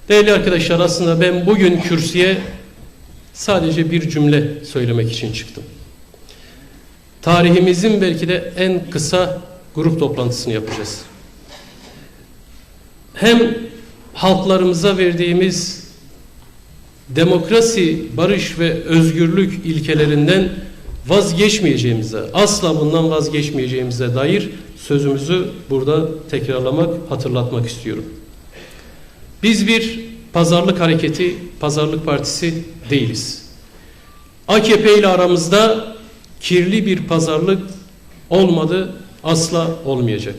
Değerli arkadaşlar, aslında ben bugün kürsüye sadece bir cümle söylemek için çıktım. Tarihimizin belki de en kısa grup toplantısını yapacağız. Hem halklarımıza verdiğimiz demokrasi, barış ve özgürlük ilkelerinden vazgeçmeyeceğimize, asla bundan vazgeçmeyeceğimize dair sözümüzü burada tekrarlamak, hatırlatmak istiyorum. Biz bir pazarlık hareketi, pazarlık partisi değiliz. AKP ile aramızda kirli bir pazarlık olmadı, asla olmayacak.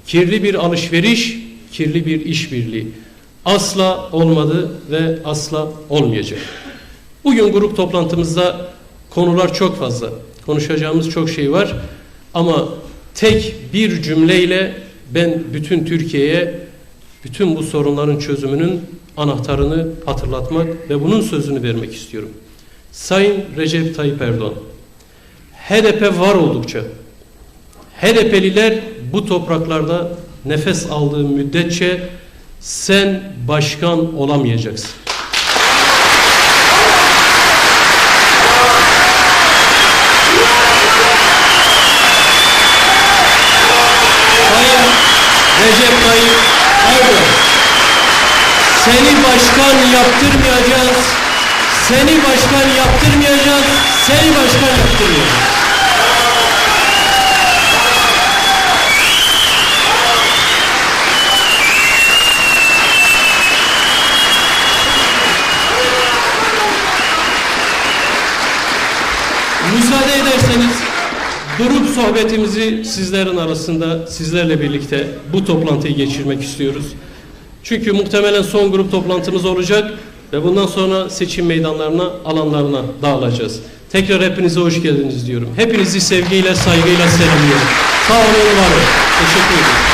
Kirli bir alışveriş, kirli bir işbirliği asla olmadı ve asla olmayacak. Bugün grup toplantımızda konular çok fazla. Konuşacağımız çok şey var. Ama tek bir cümleyle ben bütün Türkiye'ye bütün bu sorunların çözümünün anahtarını hatırlatmak ve bunun sözünü vermek istiyorum. Sayın Recep Tayyip Erdoğan, HDP var oldukça, HDP'liler bu topraklarda nefes aldığı müddetçe sen başkan olamayacaksın. Sayın Recep Tayyip Erdoğan, seni başkan yaptırmayacağız, seni başkan yaptırmayacağız, seni başkan yaptırmayacağız. Müsaade ederseniz grup sohbetimizi sizlerin arasında, sizlerle birlikte bu toplantıyı geçirmek istiyoruz. Çünkü muhtemelen son grup toplantımız olacak ve bundan sonra seçim meydanlarına, alanlarına dağılacağız. Tekrar hepinize hoş geldiniz diyorum. Hepinizi sevgiyle, saygıyla selamlıyorum. Sağ olun, var olun. Teşekkür ederim.